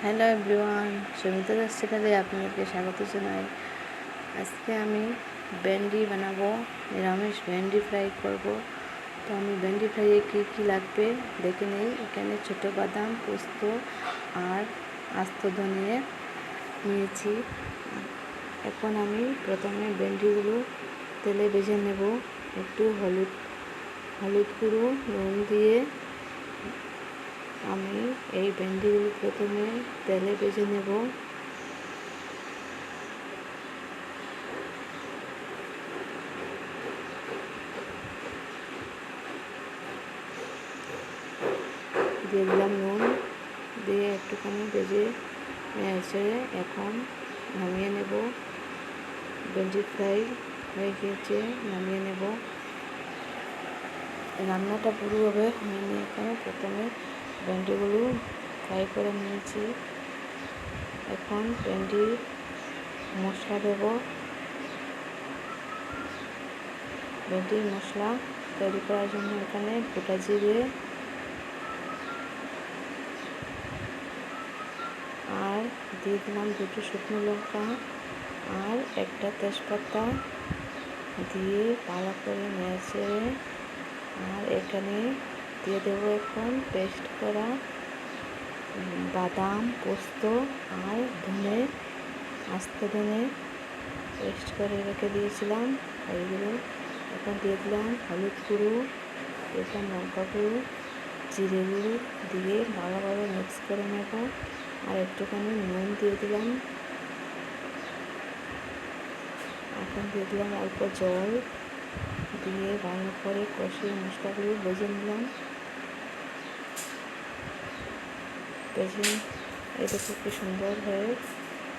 Hello everyone, Sumita Das চ্যানেলে আপনাদেরকে স্বাগত জানাই। আজকে আমি ভেন্ডি বানাবো, নিরামিষ ভেন্ডি ফ্রাই করব। তো আমি ভেন্ডি ফ্রাইয়ে কী লাগবে দেখে নেই। এখানে ছোটো বাদাম, পোস্ত আর আস্ত ধনিয়া নিয়েছি। এখন আমি প্রথমে ভেন্ডিগুলো তেলে ভেজে নেব। একটু হলুদ গুঁড়ো, নুন দিয়ে আমি এই ভেন্ডিগুলো প্রথমে তেলে ভেজে নেব। দিয়ে দিলাম নুন, দিয়ে একটুখানি ভেজে নেড়ে এখন নামিয়ে নেব। ভেন্ডি ফ্রাই হয়ে গিয়েছে, নামিয়ে নেব। রান্নাটা পুরোভাবে হয়নি এখানে। প্রথমে ভেন্ডিগুলো ফ্রাই করে নিয়েছি। এখন ভেন্ডি মশলা দেব। ভেন্ডির মশলা তৈরি করার জন্য এখানে গোটা জিরে আর দিয়ে দিলাম 2টো শুকনো লঙ্কা আর একটা তেজপাতা দিয়ে ভালো করে নেড়ে, আর এখানে দিয়ে দেবো এখন পেস্ট করা বাদাম, পোস্ত আর ধনে, আস্ত ধনে পেস্ট করে রেখে দিয়েছিলাম এইগুলো। এখন দিয়ে দিলাম হলুদ গুঁড়ো, দিলাম লঙ্কা গুঁড়ো, জিরে গুঁড়ো দিয়ে ভালোভাবে মিক্স করে নেব। আর একটুখানি নুন দিয়ে দিলাম। এখন দিয়ে দিলাম অল্প জল দিয়ে ভালো করে কষিয়ে মশলাগুলো ভেজে নিলাম। ভেজে এটা খুব সুন্দর হয়ে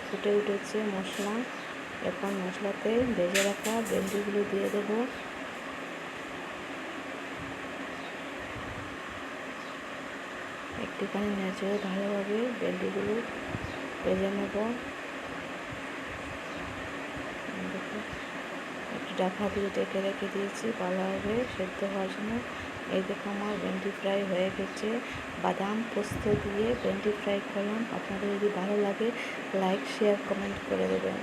ফুটে উঠেছে মশলা। এখন মশলাতে ভেজে রাখা ভেন্ডিগুলো দিয়ে দেব। একটুখানি নেড়ে ভালোভাবে ভেন্ডিগুলো ভেজে নেব। একটু ঢাকা দিয়ে ঢেকে রেখে দিয়েছি ভালোভাবে সেদ্ধ হওয়ার জন্য। এই দেখো আমার ভেন্ডি ফ্রাই হয়ে গেছে। বাদাম পোস্ত দিয়ে ভেন্ডি ফ্রাই করলাম। আপনাদের যদি ভালো লাগে লাইক, শেয়ার, কমেন্ট করে দেবেন।